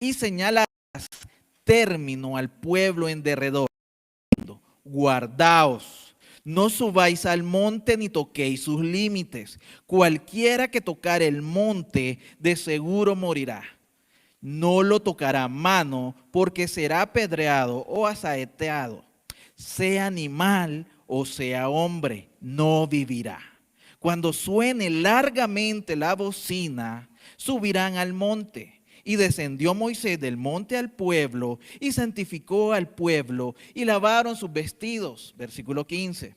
y señalarás término al pueblo en derredor. Guardaos, no subáis al monte ni toquéis sus límites. Cualquiera que tocare el monte de seguro morirá. No lo tocará mano, porque será apedreado o asaeteado. Sea animal o sea hombre, no vivirá. Cuando suene largamente la bocina, subirán al monte. Y descendió Moisés del monte al pueblo y santificó al pueblo y lavaron sus vestidos. Versículo 15.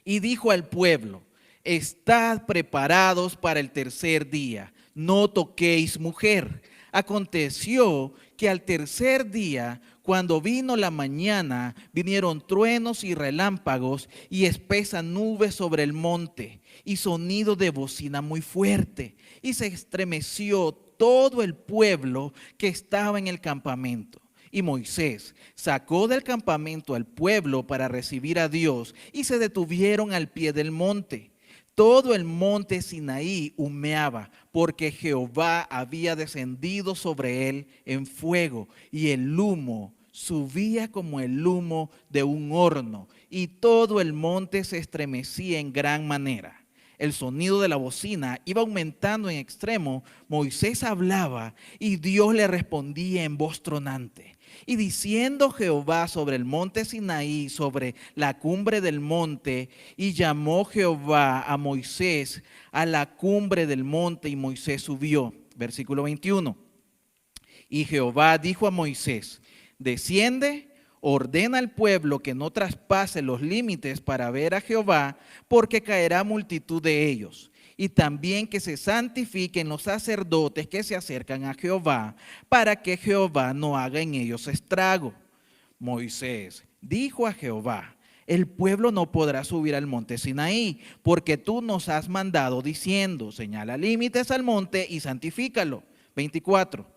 Y dijo al pueblo: estad preparados para el tercer día, no toquéis mujer. Aconteció que al tercer día, cuando vino la mañana, vinieron truenos y relámpagos y espesa nube sobre el monte y sonido de bocina muy fuerte. Y se estremeció todo el pueblo que estaba en el campamento. Y Moisés sacó del campamento al pueblo para recibir a Dios y se detuvieron al pie del monte. Todo el monte Sinaí humeaba porque Jehová había descendido sobre él en fuego y el humo subía como el humo de un horno y todo el monte se estremecía en gran manera. El sonido de la bocina iba aumentando en extremo. Moisés hablaba y Dios le respondía en voz tronante. Y diciendo Jehová sobre el monte Sinaí, sobre la cumbre del monte, y llamó Jehová a Moisés a la cumbre del monte, y Moisés subió. Versículo 21. Y Jehová dijo a Moisés: desciende, ordena al pueblo que no traspase los límites para ver a Jehová, porque caerá multitud de ellos. Y también que se santifiquen los sacerdotes que se acercan a Jehová, para que Jehová no haga en ellos estrago. Moisés dijo a Jehová: el pueblo no podrá subir al monte Sinaí, porque tú nos has mandado diciendo: señala límites al monte y santifícalo. 24.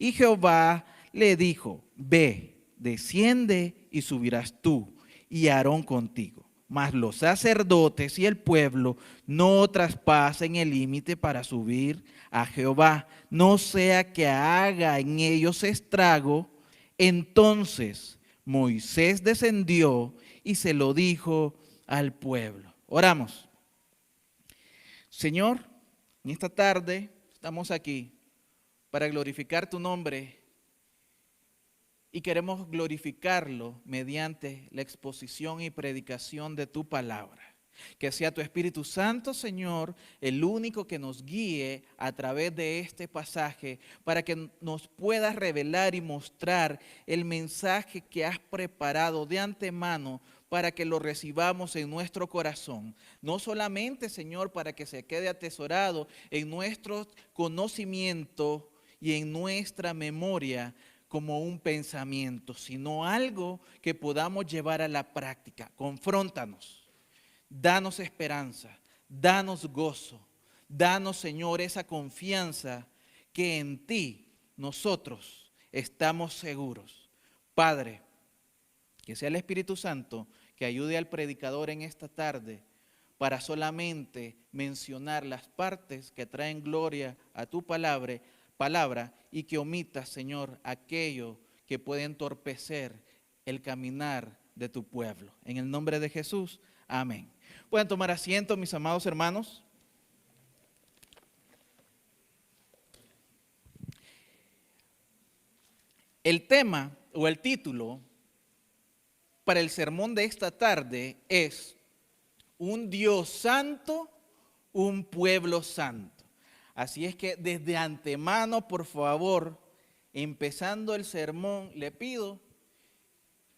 Y Jehová le dijo: ve, desciende y subirás tú y Aarón contigo. Mas los sacerdotes y el pueblo no traspasen el límite para subir a Jehová, no sea que haga en ellos estrago. Entonces Moisés descendió y se lo dijo al pueblo. Oramos. Señor, en esta tarde estamos aquí para glorificar tu nombre y queremos glorificarlo mediante la exposición y predicación de tu palabra. Que sea tu Espíritu Santo, Señor, el único que nos guíe a través de este pasaje para que nos puedas revelar y mostrar el mensaje que has preparado de antemano para que lo recibamos en nuestro corazón. No solamente, Señor, para que se quede atesorado en nuestro conocimiento y en nuestra memoria, como un pensamiento, sino algo que podamos llevar a la práctica. Confróntanos, danos esperanza, danos gozo, danos, Señor, esa confianza que en ti nosotros estamos seguros. Padre, que sea el Espíritu Santo que ayude al predicador en esta tarde para solamente mencionar las partes que traen gloria a tu palabra y que omitas, Señor, aquello que puede entorpecer el caminar de tu pueblo. En el nombre de Jesús, amén. Pueden tomar asiento, mis amados hermanos. El tema o el título para el sermón de esta tarde es un Dios santo, un pueblo santo. Así es que desde antemano, por favor, empezando el sermón, le pido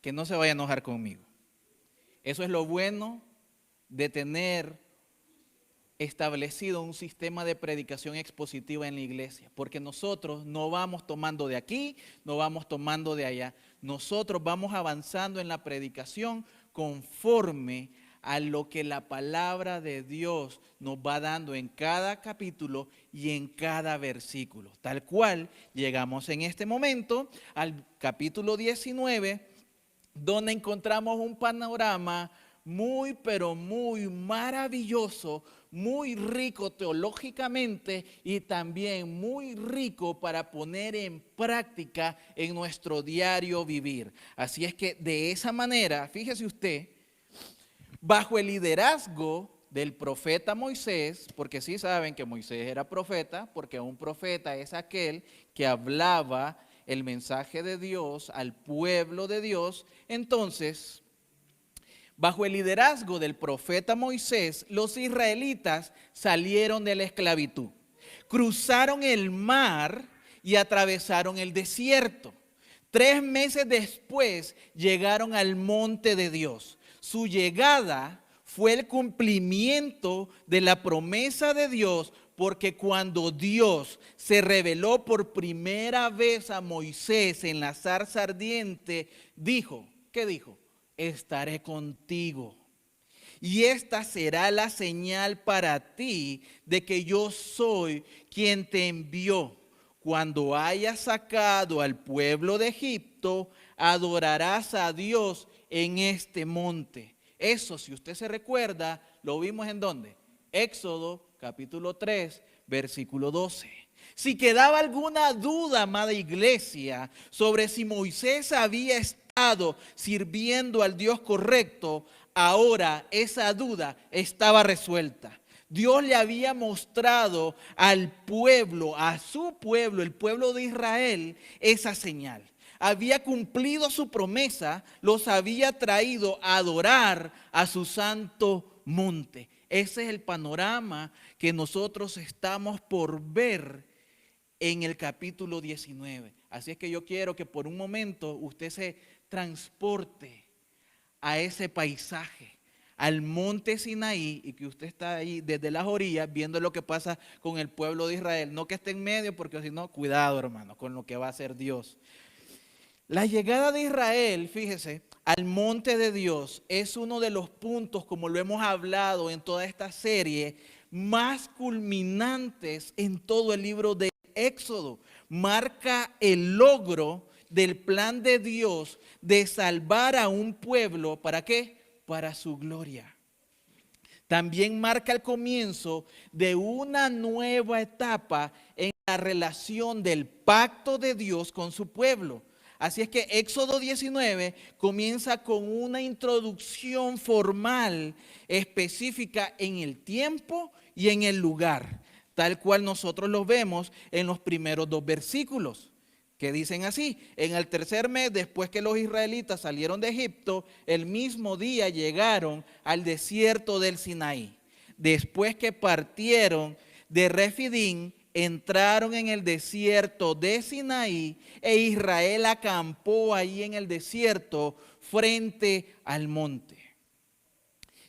que no se vaya a enojar conmigo. Eso es lo bueno de tener establecido un sistema de predicación expositiva en la iglesia, porque nosotros no vamos tomando de aquí, no vamos tomando de allá. Nosotros vamos avanzando en la predicación conforme a lo que la palabra de Dios nos va dando en cada capítulo y en cada versículo. Tal cual llegamos en este momento al capítulo 19, donde encontramos un panorama muy, pero muy maravilloso, muy rico teológicamente y también muy rico para poner en práctica en nuestro diario vivir. Así es que de esa manera, fíjese usted, bajo el liderazgo del profeta Moisés, porque sí saben que Moisés era profeta, porque un profeta es aquel que hablaba el mensaje de Dios al pueblo de Dios. Entonces, bajo el liderazgo del profeta Moisés, los israelitas salieron de la esclavitud, cruzaron el mar y atravesaron el desierto. 3 meses después llegaron al monte de Dios. Su llegada fue el cumplimiento de la promesa de Dios, porque cuando Dios se reveló por primera vez a Moisés en la zarza ardiente, dijo, ¿qué dijo? Estaré contigo. Y esta será la señal para ti de que yo soy quien te envió. Cuando hayas sacado al pueblo de Egipto, adorarás a Dios en este monte. Eso, si usted se recuerda, lo vimos ¿en dónde? Éxodo capítulo 3, versículo 12. Si quedaba alguna duda, amada iglesia, sobre si Moisés había estado sirviendo al Dios correcto, ahora esa duda estaba resuelta. Dios le había mostrado al pueblo, a su pueblo, el pueblo de Israel, esa señal. Había cumplido su promesa, los había traído a adorar a su santo monte. Ese es el panorama que nosotros estamos por ver en el capítulo 19. Así es que yo quiero que por un momento usted se transporte a ese paisaje, al monte Sinaí, y que usted está ahí desde las orillas viendo lo que pasa con el pueblo de Israel. No que esté en medio, porque si no, cuidado, hermano, con lo que va a hacer Dios. La llegada de Israel, fíjese, al monte de Dios es uno de los puntos, como lo hemos hablado en toda esta serie, más culminantes en todo el libro de Éxodo. Marca el logro del plan de Dios de salvar a un pueblo. ¿Para qué? Para su gloria. También marca el comienzo de una nueva etapa en la relación del pacto de Dios con su pueblo. Así es que Éxodo 19 comienza con una introducción formal específica en el tiempo y en el lugar, tal cual nosotros lo vemos en los primeros 2 versículos, que dicen así: en el 3er mes, después que los israelitas salieron de Egipto, el mismo día llegaron al desierto del Sinaí. Después que partieron de Refidim, entraron en el desierto de Sinaí, e Israel acampó ahí en el desierto frente al monte.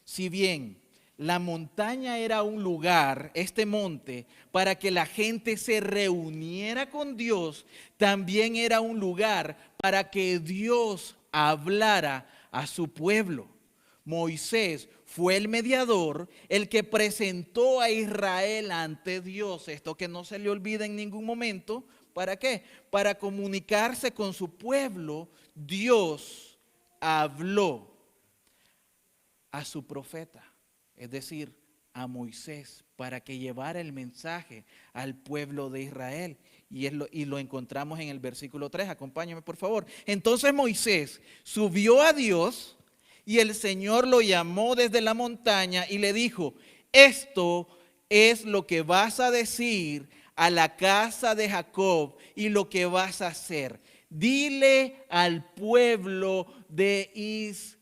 Si bien la montaña era un lugar, este monte, para que la gente se reuniera con Dios, también era un lugar para que Dios hablara a su pueblo. Moisés fue el mediador, el que presentó a Israel ante Dios. Esto que no se le olvida en ningún momento. ¿Para qué? Para comunicarse con su pueblo. Dios habló a su profeta, es decir, a Moisés, para que llevara el mensaje al pueblo de Israel. Y lo encontramos en el versículo 3. Acompáñame, por favor. Entonces Moisés subió a Dios, y el Señor lo llamó desde la montaña y le dijo: esto es lo que vas a decir a la casa de Jacob y lo que vas a hacer. Dile al pueblo de Israel.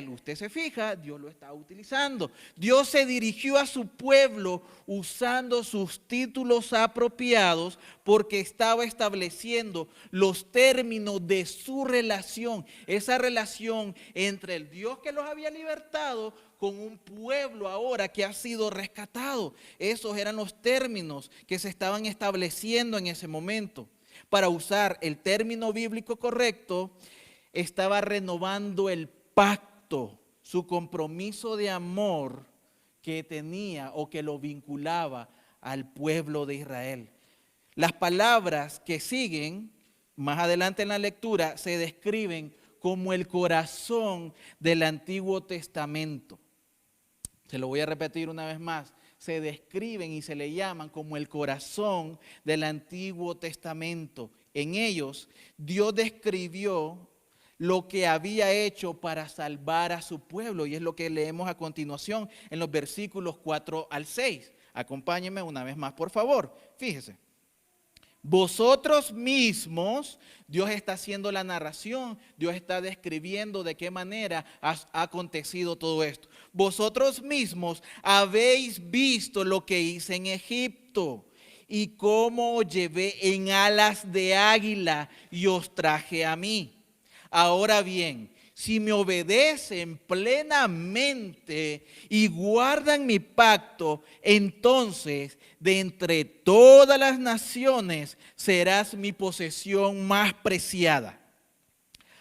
Usted se fija, Dios lo está utilizando. Dios se dirigió a su pueblo usando sus títulos apropiados, porque estaba estableciendo los términos de su relación. Esa relación entre el Dios que los había libertado con un pueblo ahora que ha sido rescatado. Esos eran los términos que se estaban estableciendo en ese momento. Para usar el término bíblico correcto, estaba renovando el pacto, su compromiso de amor que tenía o que lo vinculaba al pueblo de Israel. Las palabras que siguen más adelante en la lectura se describen como el corazón del Antiguo Testamento. Se lo voy a repetir una vez más. Se describen y se le llaman como el corazón del Antiguo Testamento. En ellos, Dios describió lo que había hecho para salvar a su pueblo. Y es lo que leemos a continuación en los versículos 4 al 6. Acompáñenme una vez más, por favor. Fíjese. Vosotros mismos, Dios está haciendo la narración, Dios está describiendo de qué manera ha acontecido todo esto. Vosotros mismos habéis visto lo que hice en Egipto y cómo os llevé en alas de águila y os traje a mí. Ahora bien, si me obedecen plenamente y guardan mi pacto, entonces de entre todas las naciones serás mi posesión más preciada.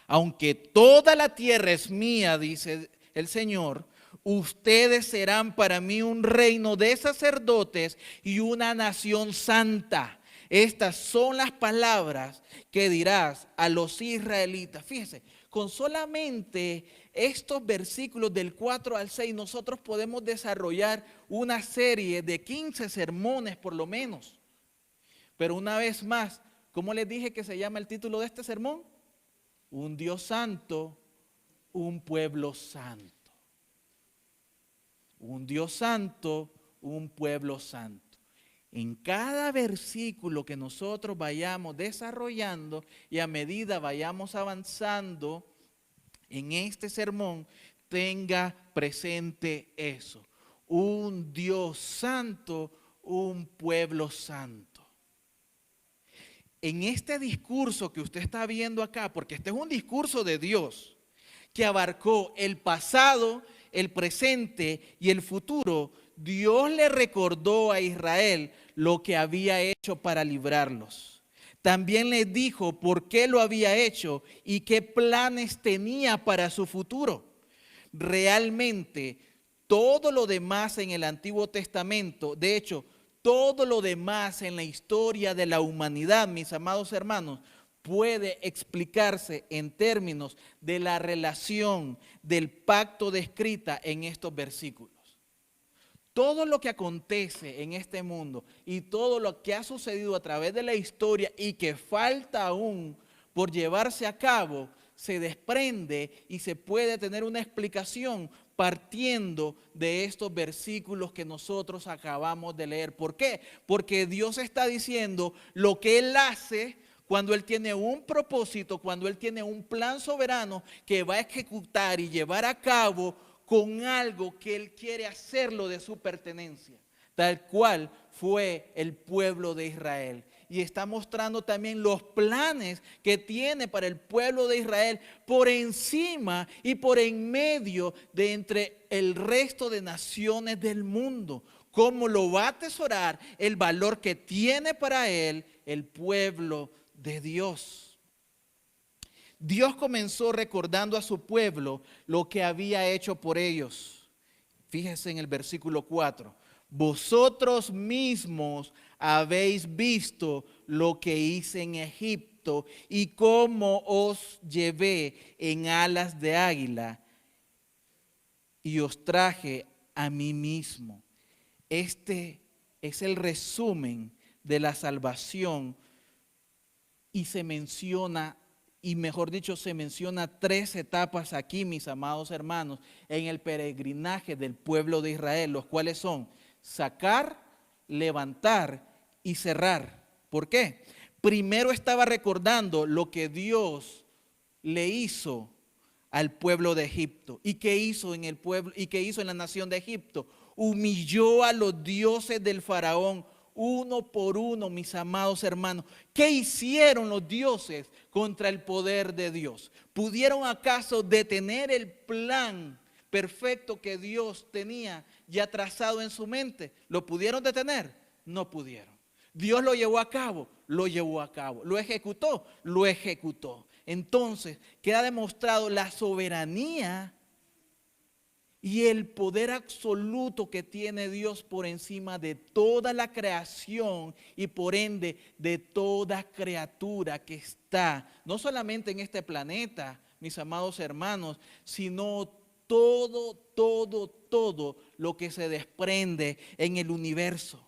Aunque toda la tierra es mía, dice el Señor, ustedes serán para mí un reino de sacerdotes y una nación santa. Estas son las palabras que dirás a los israelitas. Fíjense, con solamente estos versículos del 4 al 6 nosotros podemos desarrollar una serie de 15 sermones por lo menos. Pero una vez más, ¿cómo les dije que se llama el título de este sermón? Un Dios santo, un pueblo santo. Un Dios santo, un pueblo santo. En cada versículo que nosotros vayamos desarrollando y a medida vayamos avanzando en este sermón, tenga presente eso. Un Dios santo, un pueblo santo. En este discurso que usted está viendo acá, porque este es un discurso de Dios que abarcó el pasado, el presente y el futuro, Dios le recordó a Israel lo que había hecho para librarlos. También les dijo por qué lo había hecho y qué planes tenía para su futuro. Realmente, todo lo demás en el Antiguo Testamento, de hecho, todo lo demás en la historia de la humanidad, mis amados hermanos, puede explicarse en términos de la relación del pacto descrita en estos versículos. Todo lo que acontece en este mundo y todo lo que ha sucedido a través de la historia y que falta aún por llevarse a cabo, se desprende y se puede tener una explicación partiendo de estos versículos que nosotros acabamos de leer. ¿Por qué? Porque Dios está diciendo lo que Él hace cuando Él tiene un propósito, cuando Él tiene un plan soberano que va a ejecutar y llevar a cabo con algo que Él quiere hacerlo de su pertenencia, tal cual fue el pueblo de Israel. Y está mostrando también los planes que tiene para el pueblo de Israel por encima y por en medio de entre el resto de naciones del mundo. Cómo lo va a atesorar, el valor que tiene para él el pueblo de Dios. Dios comenzó recordando a su pueblo lo que había hecho por ellos. Fíjese en el versículo 4. Vosotros mismos habéis visto lo que hice en Egipto y cómo os llevé en alas de águila y os traje a mí mismo. Este es el resumen de la salvación y se menciona, y mejor dicho, se menciona 3 etapas aquí, mis amados hermanos, en el peregrinaje del pueblo de Israel, los cuales son sacar, levantar y cerrar. ¿Por qué? Primero estaba recordando lo que Dios le hizo al pueblo de Egipto. ¿Y qué hizo en el pueblo y qué hizo en la nación de Egipto? Humilló a los dioses del faraón uno por uno, mis amados hermanos. ¿Qué hicieron los dioses contra el poder de Dios? ¿Pudieron acaso detener el plan perfecto que Dios tenía ya trazado en su mente? ¿Lo pudieron detener? No pudieron. Dios lo llevó a cabo, lo llevó a cabo. ¿Lo ejecutó? Lo ejecutó. Entonces queda demostrado la soberanía y el poder absoluto que tiene Dios por encima de toda la creación y por ende de toda criatura que está, no solamente en este planeta, mis amados hermanos, sino todo lo que se desprende en el universo.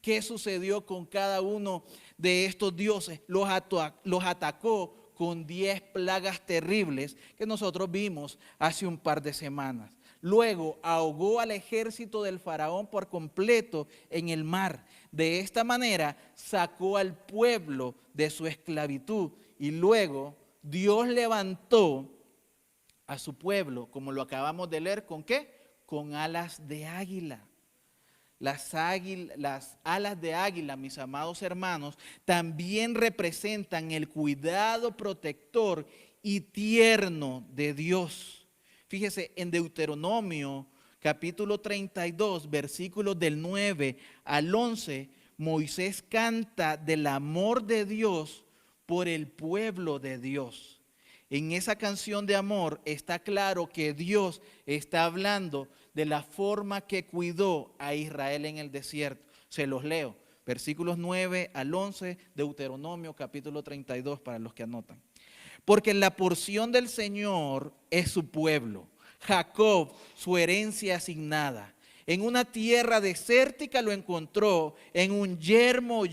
¿Qué sucedió con cada uno de estos dioses? Los atacó con 10 plagas terribles que nosotros vimos hace un par de semanas. Luego ahogó al ejército del faraón por completo en el mar. De esta manera sacó al pueblo de su esclavitud y luego Dios levantó a su pueblo, como lo acabamos de leer, ¿con qué? Con alas de águila. Las alas de águila, mis amados hermanos, también representan el cuidado protector y tierno de Dios. Fíjese, en Deuteronomio capítulo 32, versículos del 9 al 11, Moisés canta del amor de Dios por el pueblo de Dios. En esa canción de amor está claro que Dios está hablando de la forma que cuidó a Israel en el desierto. Se los leo, versículos 9 al 11, Deuteronomio capítulo 32, para los que anotan. Porque la porción del Señor es su pueblo, Jacob su herencia asignada. En una tierra desértica lo encontró, en un yermo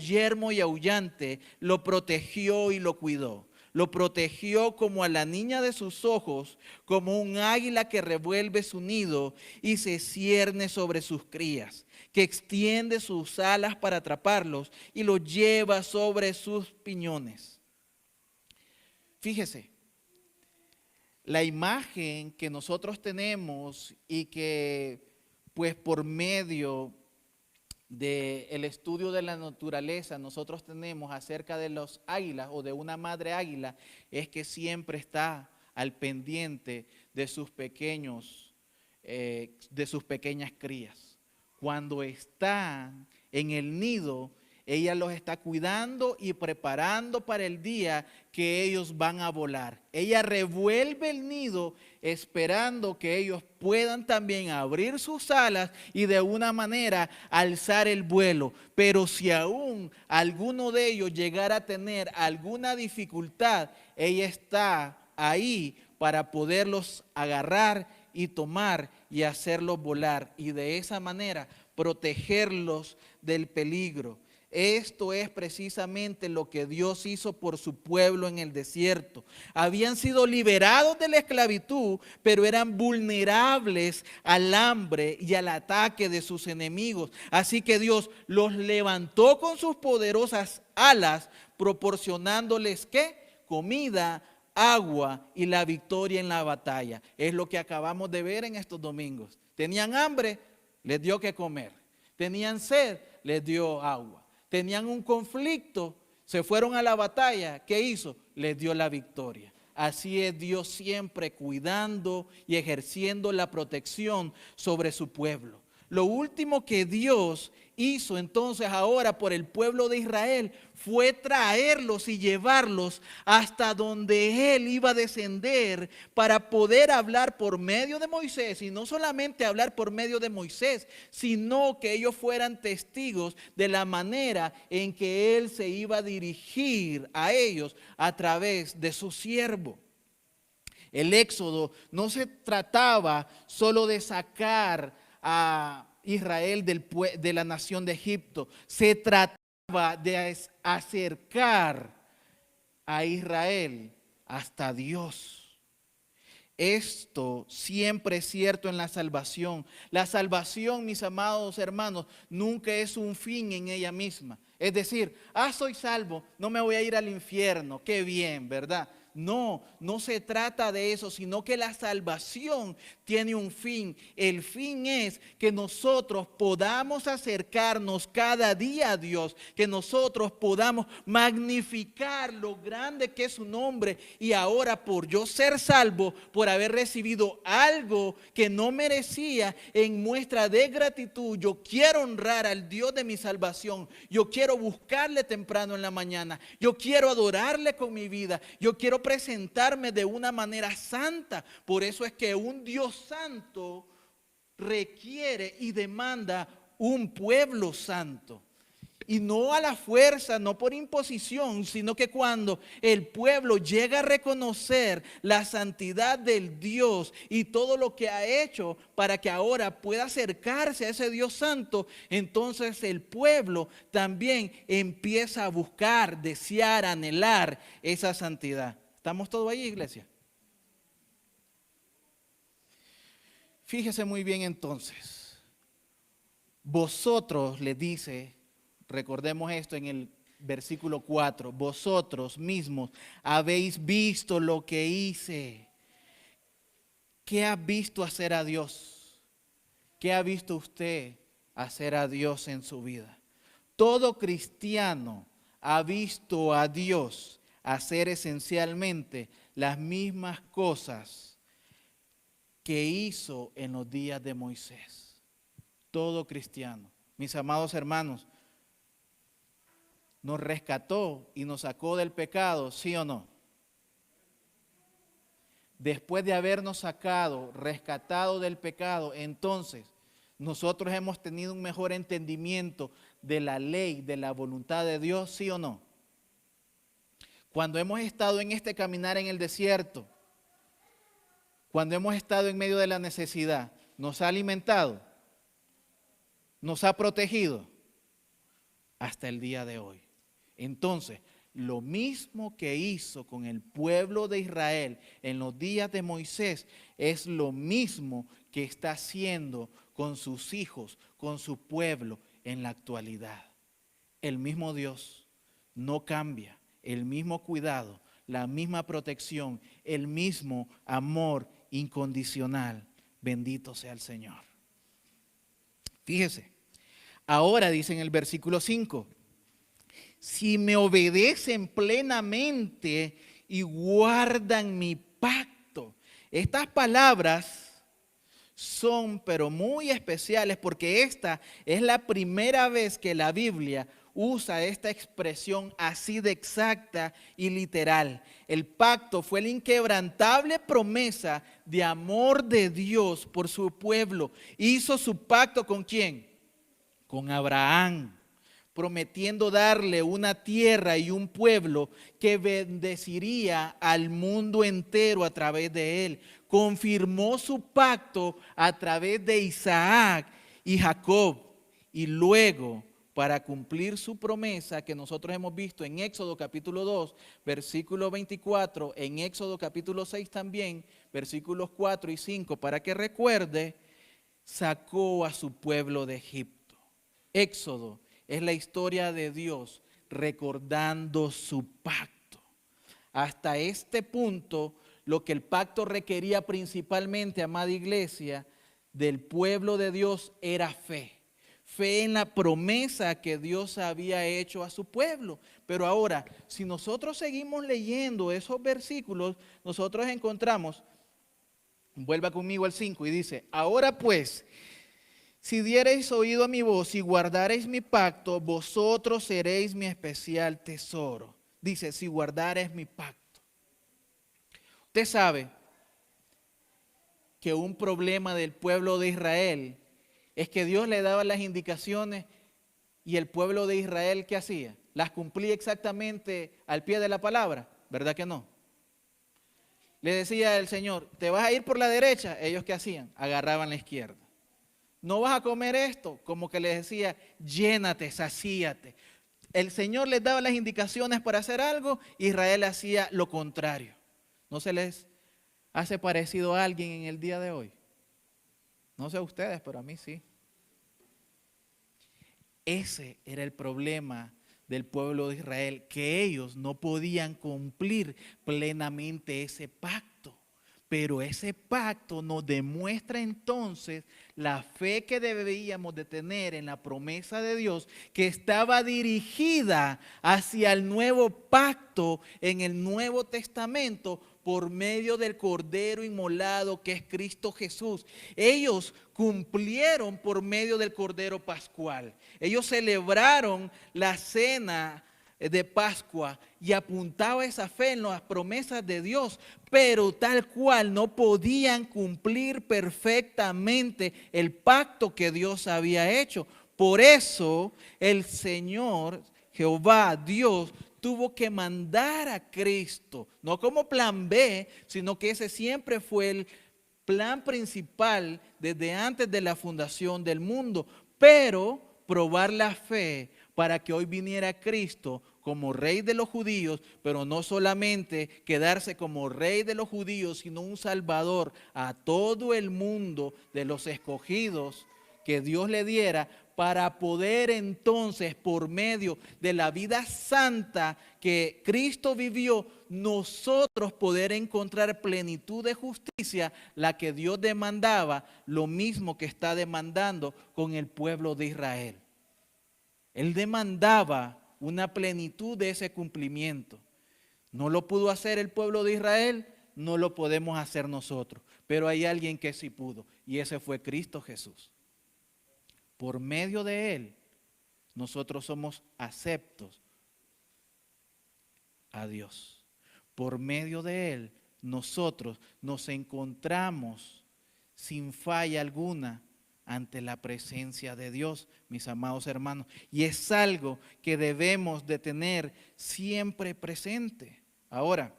y aullante lo protegió y lo cuidó. Lo protegió como a la niña de sus ojos, como un águila que revuelve su nido y se cierne sobre sus crías, que extiende sus alas para atraparlos y los lleva sobre sus piñones. Fíjese, la imagen que nosotros tenemos y que pues por medio del estudio de la naturaleza nosotros tenemos acerca de los águilas o de una madre águila es que siempre está al pendiente de sus pequeñas crías. Cuando están en el nido, ella los está cuidando y preparando para el día que ellos van a volar. Ella revuelve el nido esperando que ellos puedan también abrir sus alas y de una manera alzar el vuelo. Pero si aún alguno de ellos llegara a tener alguna dificultad, ella está ahí para poderlos agarrar y tomar y hacerlos volar. Y de esa manera protegerlos del peligro. Esto es precisamente lo que Dios hizo por su pueblo en el desierto. Habían sido liberados de la esclavitud, pero eran vulnerables al hambre y al ataque de sus enemigos. Así que Dios los levantó con sus poderosas alas, proporcionándoles ¿qué? Comida, agua y la victoria en la batalla. Es lo que acabamos de ver en estos domingos. Tenían hambre, les dio que comer. Tenían sed, les dio agua. Tenían un conflicto, se fueron a la batalla. ¿Qué hizo? Les dio la victoria. Así es Dios siempre cuidando y ejerciendo la protección sobre su pueblo. Lo último que Dios hizo entonces ahora por el pueblo de Israel fue traerlos y llevarlos hasta donde Él iba a descender para poder hablar por medio de Moisés. Y no solamente hablar por medio de Moisés, sino que ellos fueran testigos de la manera en que Él se iba a dirigir a ellos a través de su siervo. El éxodo no se trataba solo de sacar a Israel de la nación de Egipto. Se trataba de acercar a Israel hasta Dios. Esto siempre es cierto en la salvación. La salvación, mis amados hermanos, nunca es un fin en ella misma. Es decir, soy salvo, no me voy a ir al infierno, qué bien, ¿verdad? No, no se trata de eso, sino que la salvación tiene un fin. El fin es que nosotros podamos acercarnos cada día a Dios, que nosotros podamos magnificar lo grande que es su nombre. Y ahora por yo ser salvo, por haber recibido algo que no merecía, en muestra de gratitud, yo quiero honrar al Dios de mi salvación. Yo quiero buscarle temprano en la mañana. Yo quiero adorarle con mi vida. Yo quiero presentarme de una manera santa. Por eso es que un Dios santo requiere y demanda un pueblo santo. Y no a la fuerza, no por imposición, sino que cuando el pueblo llega a reconocer la santidad del Dios y todo lo que ha hecho para que ahora pueda acercarse a ese Dios santo, entonces el pueblo también empieza a buscar, desear, anhelar esa santidad. ¿Estamos todos ahí, iglesia? Fíjese muy bien entonces. Vosotros, le dice, recordemos esto en el versículo 4, vosotros mismos habéis visto lo que hice. ¿Qué ha visto hacer a Dios? ¿Qué ha visto usted hacer a Dios en su vida? Todo cristiano ha visto a Dios hacer esencialmente las mismas cosas que hizo en los días de Moisés. Todo cristiano. Mis amados hermanos, nos rescató y nos sacó del pecado, ¿sí o no? Después de habernos sacado, rescatado del pecado, entonces nosotros hemos tenido un mejor entendimiento de la ley, de la voluntad de Dios, ¿sí o no? Cuando hemos estado en este caminar en el desierto, cuando hemos estado en medio de la necesidad, nos ha alimentado, nos ha protegido hasta el día de hoy. Entonces, lo mismo que hizo con el pueblo de Israel en los días de Moisés es lo mismo que está haciendo con sus hijos, con su pueblo en la actualidad. El mismo Dios no cambia, el mismo cuidado, la misma protección, el mismo amor incondicional. Bendito sea el Señor. Fíjese, ahora dice en el versículo 5, si me obedecen plenamente y guardan mi pacto. Estas palabras son pero muy especiales porque esta es la primera vez que la Biblia usa esta expresión así de exacta y literal. El pacto fue la inquebrantable promesa de amor de Dios por su pueblo. Hizo su pacto ¿con quién? Con Abraham, prometiendo darle una tierra y un pueblo que bendeciría al mundo entero a través de él. Confirmó su pacto a través de Isaac y Jacob. Y luego, para cumplir su promesa que nosotros hemos visto en Éxodo capítulo 2, versículo 24, en Éxodo capítulo 6 también, versículos 4 y 5, para que recuerde, sacó a su pueblo de Egipto. Éxodo es la historia de Dios recordando su pacto. Hasta este punto, lo que el pacto requería principalmente, amada iglesia, del pueblo de Dios era fe. Fe en la promesa que Dios había hecho a su pueblo. Pero ahora, si nosotros seguimos leyendo esos versículos, nosotros encontramos, vuelva conmigo al 5 y dice, ahora pues, si diereis oído a mi voz y guardareis mi pacto, vosotros seréis mi especial tesoro. Dice, si guardareis mi pacto. Usted sabe que un problema del pueblo de Israel es que Dios le daba las indicaciones y el pueblo de Israel, ¿qué hacía? Las cumplía exactamente al pie de la palabra, ¿verdad que no? Le decía el Señor, te vas a ir por la derecha. Ellos, ¿qué hacían? Agarraban la izquierda. No vas a comer esto, como que les decía, llénate, sacíate. El Señor les daba las indicaciones para hacer algo, Israel hacía lo contrario. ¿No se les hace parecido a alguien en el día de hoy? No sé ustedes, pero a mí sí. Ese era el problema del pueblo de Israel, que ellos no podían cumplir plenamente ese pacto. Pero ese pacto nos demuestra entonces la fe que debíamos de tener en la promesa de Dios, que estaba dirigida hacia el nuevo pacto en el Nuevo Testamento por medio del Cordero inmolado que es Cristo Jesús. Ellos cumplieron por medio del Cordero Pascual. Ellos celebraron la cena de Pascua y apuntaba esa fe en las promesas de Dios, pero tal cual no podían cumplir perfectamente el pacto que Dios había hecho. Por eso el Señor, Jehová, Dios, tuvo que mandar a Cristo, no como plan B, sino que ese siempre fue el plan principal desde antes de la fundación del mundo, pero probar la fe para que hoy viniera Cristo como rey de los judíos, pero no solamente quedarse como rey de los judíos, sino un salvador a todo el mundo de los escogidos que Dios le diera, para poder entonces, por medio de la vida santa que Cristo vivió, nosotros poder encontrar plenitud de justicia, la que Dios demandaba, lo mismo que está demandando con el pueblo de Israel. Él demandaba una plenitud de ese cumplimiento. No lo pudo hacer el pueblo de Israel, no lo podemos hacer nosotros, pero hay alguien que sí pudo, y ese fue Cristo Jesús. Por medio de Él, nosotros somos aceptos a Dios. Por medio de Él, nosotros nos encontramos sin falla alguna ante la presencia de Dios, mis amados hermanos. Y es algo que debemos de tener siempre presente. Ahora,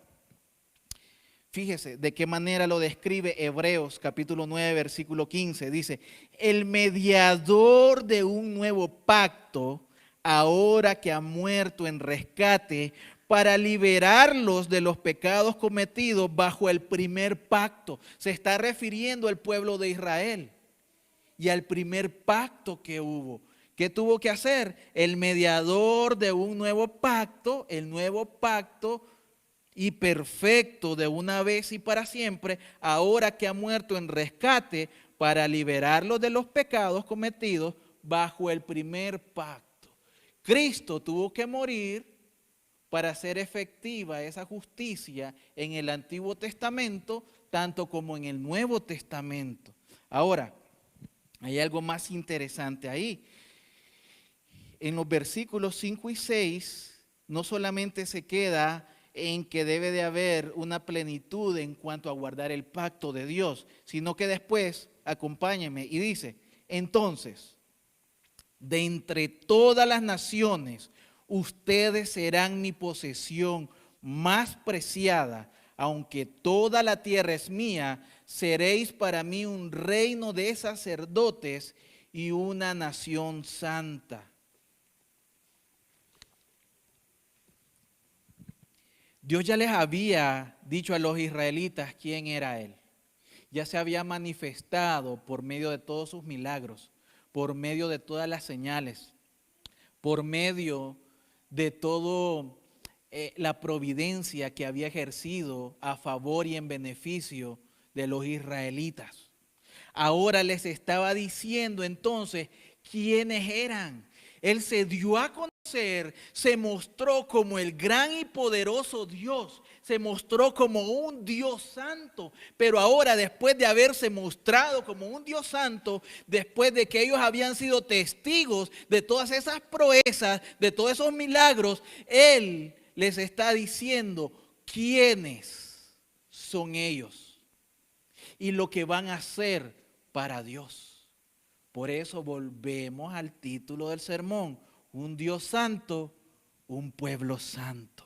fíjese de qué manera lo describe Hebreos capítulo 9, versículo 15. Dice, el mediador de un nuevo pacto, ahora que ha muerto en rescate, para liberarlos de los pecados cometidos bajo el primer pacto. Se está refiriendo al pueblo de Israel y al primer pacto que hubo. ¿Qué tuvo que hacer? El mediador de un nuevo pacto, el nuevo pacto y perfecto de una vez y para siempre, ahora que ha muerto en rescate, para liberarlos de los pecados cometidos bajo el primer pacto. Cristo tuvo que morir para hacer efectiva esa justicia en el Antiguo Testamento, tanto como en el Nuevo Testamento. Ahora, hay algo más interesante ahí. En los versículos 5 y 6, no solamente se queda en que debe de haber una plenitud en cuanto a guardar el pacto de Dios, sino que después, acompáñenme, y dice, entonces, de entre todas las naciones, ustedes serán mi posesión más preciada, aunque toda la tierra es mía, seréis para mí un reino de sacerdotes y una nación santa. Dios ya les había dicho a los israelitas quién era Él. Ya se había manifestado por medio de todos sus milagros, por medio de todas las señales, por medio de todo la providencia que había ejercido a favor y en beneficio de los israelitas. Ahora les estaba diciendo entonces quiénes eran. Él se dio a conocer, se mostró como el gran y poderoso Dios, se mostró como un Dios santo, pero ahora después de haberse mostrado como un Dios santo, después de que ellos habían sido testigos de todas esas proezas, de todos esos milagros, Él les está diciendo quiénes son ellos y lo que van a hacer para Dios. Por eso volvemos al título del sermón, un Dios santo, un pueblo santo.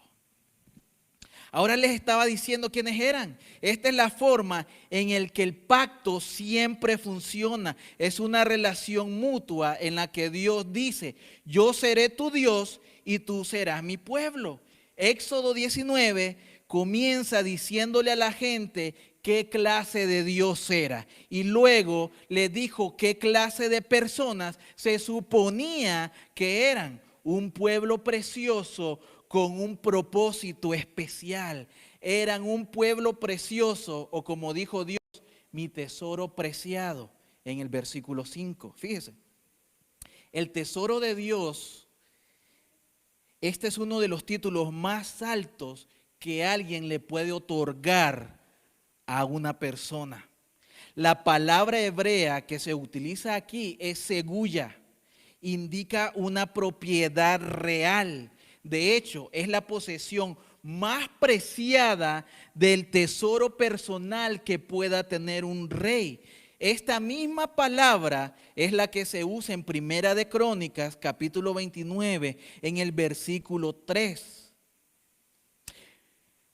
Ahora les estaba diciendo quiénes eran. Esta es la forma en la que el pacto siempre funciona. Es una relación mutua en la que Dios dice, yo seré tu Dios y tú serás mi pueblo. Éxodo 19 comienza diciéndole a la gente qué clase de Dios era. Y luego le dijo qué clase de personas se suponía que eran. Un pueblo precioso con un propósito especial. Eran un pueblo precioso, o como dijo Dios, mi tesoro preciado, en el versículo 5. Fíjese, el tesoro de Dios, este es uno de los títulos más altos que alguien le puede otorgar a una persona. La palabra hebrea que se utiliza aquí es seguya, indica una propiedad real. De hecho, es la posesión más preciada del tesoro personal que pueda tener un rey. Esta misma palabra es la que se usa en Primera de Crónicas, capítulo 29, en el versículo 3.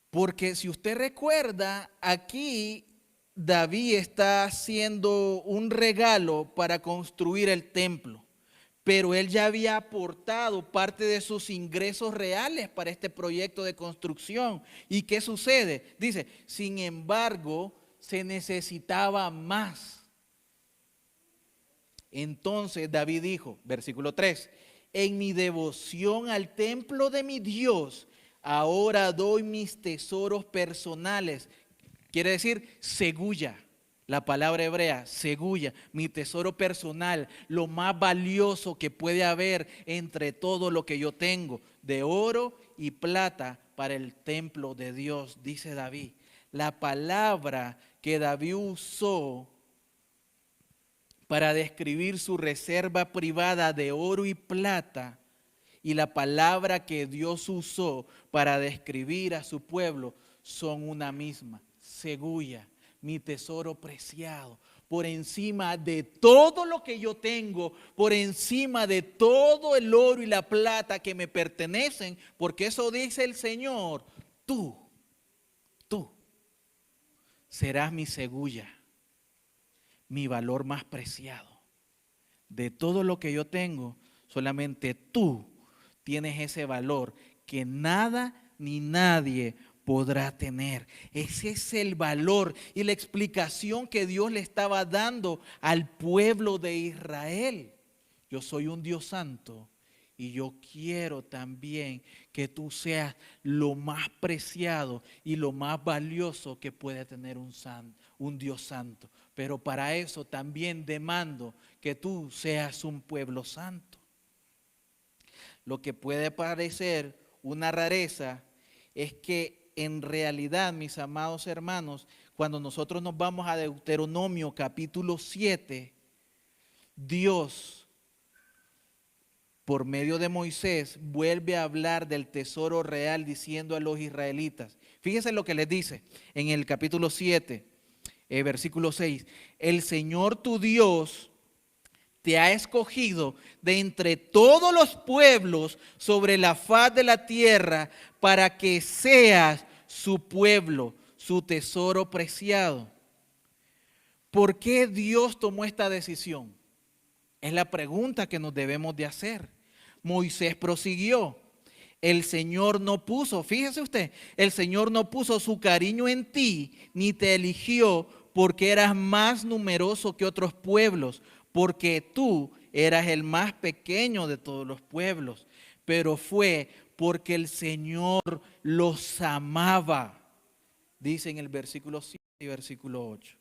Porque si usted recuerda, aquí David está haciendo un regalo para construir el templo, pero él ya había aportado parte de sus ingresos reales para este proyecto de construcción. ¿Y qué sucede? Dice, sin embargo, se necesitaba más. Entonces David dijo, versículo 3, en mi devoción al templo de mi Dios, ahora doy mis tesoros personales. Quiere decir seguya, la palabra hebrea, seguya, mi tesoro personal, lo más valioso que puede haber entre todo lo que yo tengo, de oro y plata para el templo de Dios, dice David. La palabra que David usó para describir su reserva privada de oro y plata y la palabra que Dios usó para describir a su pueblo son una misma, seguya, mi tesoro preciado, por encima de todo lo que yo tengo, por encima de todo el oro y la plata que me pertenecen, porque eso dice el Señor, tú serás mi seguya, mi valor más preciado. De todo lo que yo tengo, solamente tú tienes ese valor que nada ni nadie podrá tener. Ese es el valor y la explicación que Dios le estaba dando al pueblo de Israel. Yo soy un Dios santo y yo quiero también que tú seas lo más preciado y lo más valioso que puede tener un Dios santo. Pero para eso también demando que tú seas un pueblo santo. Lo que puede parecer una rareza es que en realidad, mis amados hermanos, cuando nosotros nos vamos a Deuteronomio capítulo 7, Dios, por medio de Moisés, vuelve a hablar del tesoro real diciendo a los israelitas. Fíjense lo que les dice en el capítulo 7, versículo 6. El Señor tu Dios te ha escogido de entre todos los pueblos sobre la faz de la tierra para que seas su pueblo, su tesoro preciado. ¿Por qué Dios tomó esta decisión? Es la pregunta que nos debemos de hacer. Moisés prosiguió. El Señor no puso, fíjese usted, el Señor no puso su cariño en ti, ni te eligió porque eras más numeroso que otros pueblos, porque tú eras el más pequeño de todos los pueblos, pero fue porque el Señor los amaba, dice en el versículo 7 y versículo 8.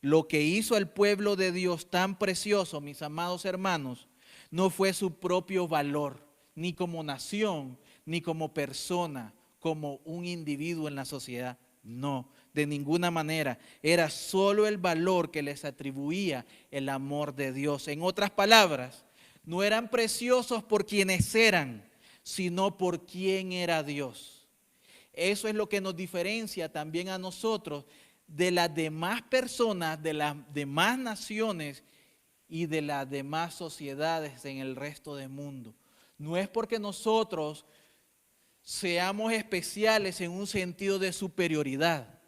Lo que hizo al pueblo de Dios tan precioso, mis amados hermanos, no fue su propio valor, ni como nación, ni como persona, como un individuo en la sociedad. No, de ninguna manera. Era solo el valor que les atribuía el amor de Dios. En otras palabras, no eran preciosos por quienes eran, sino por quién era Dios. Eso es lo que nos diferencia también a nosotros de las demás personas, de las demás naciones y de las demás sociedades en el resto del mundo. No es porque nosotros seamos especiales en un sentido de superioridad,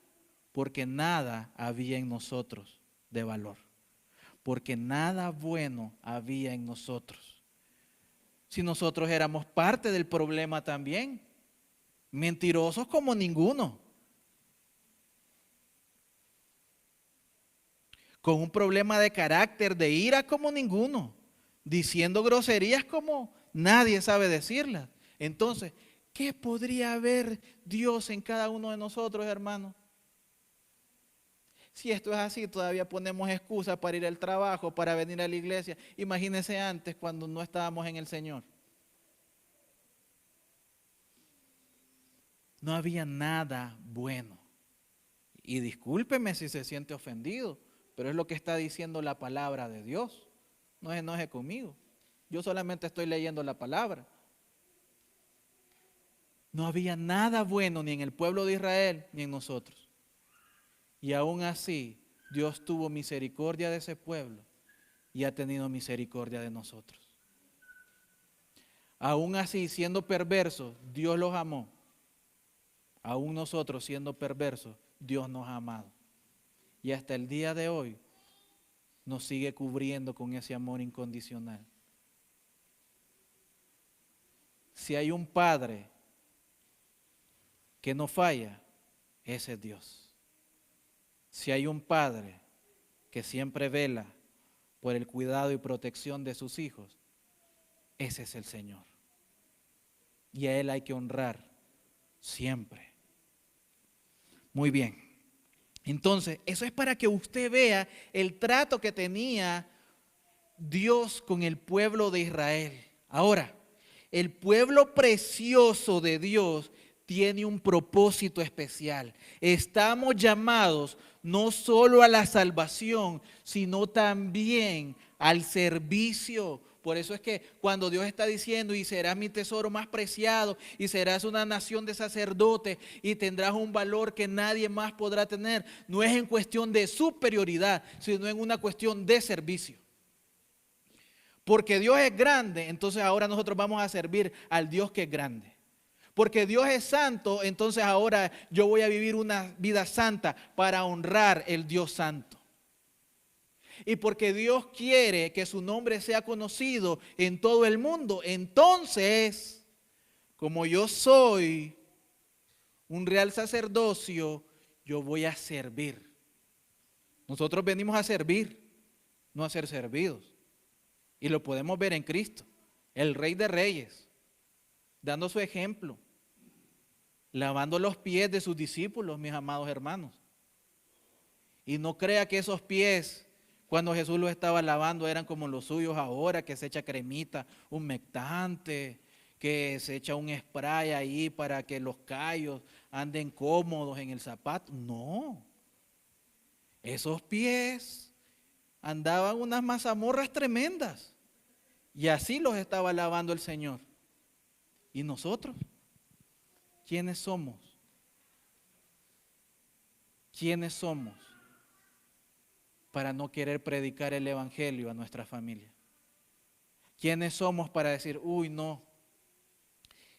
porque nada había en nosotros de valor, porque nada bueno había en nosotros. Si nosotros éramos parte del problema también, mentirosos como ninguno, con un problema de carácter, de ira como ninguno, diciendo groserías como nadie sabe decirlas. Entonces, ¿qué podría haber Dios en cada uno de nosotros, hermanos? Si esto es así, todavía ponemos excusas para ir al trabajo, para venir a la iglesia. Imagínense antes cuando no estábamos en el Señor. No había nada bueno. Y discúlpeme si se siente ofendido, pero es lo que está diciendo la palabra de Dios. No se enoje conmigo. Yo solamente estoy leyendo la palabra. No había nada bueno ni en el pueblo de Israel ni en nosotros. Y aún así, Dios tuvo misericordia de ese pueblo y ha tenido misericordia de nosotros. Aún así, siendo perversos, Dios los amó. Aún nosotros siendo perversos, Dios nos ha amado. Y hasta el día de hoy nos sigue cubriendo con ese amor incondicional. Si hay un Padre que no falla, ese es Dios. Si hay un Padre que siempre vela por el cuidado y protección de sus hijos, ese es el Señor. Y a Él hay que honrar siempre. Muy bien. Entonces, eso es para que usted vea el trato que tenía Dios con el pueblo de Israel. Ahora, el pueblo precioso de Dios tiene un propósito especial. Estamos llamados no solo a la salvación, sino también al servicio. Por eso es que cuando Dios está diciendo, y serás mi tesoro más preciado, y serás una nación de sacerdotes, y tendrás un valor que nadie más podrá tener, no es en cuestión de superioridad, sino en una cuestión de servicio. Porque Dios es grande, entonces ahora nosotros vamos a servir al Dios que es grande. Porque Dios es santo, entonces ahora yo voy a vivir una vida santa para honrar el Dios santo. Y porque Dios quiere que su nombre sea conocido en todo el mundo, entonces, como yo soy un real sacerdocio, yo voy a servir. Nosotros venimos a servir, no a ser servidos. Y lo podemos ver en Cristo, el Rey de Reyes, dando su ejemplo, lavando los pies de sus discípulos, mis amados hermanos. Y no crea que esos pies, cuando Jesús los estaba lavando, eran como los suyos ahora, que se echa cremita, humectante, que se echa un spray ahí para que los callos anden cómodos en el zapato. No, esos pies andaban unas mazamorras tremendas. Y así los estaba lavando el Señor. ¿Y nosotros? ¿Quiénes somos? ¿Quiénes somos para no querer predicar el evangelio a nuestra familia? ¿Quiénes somos para decir, uy, no,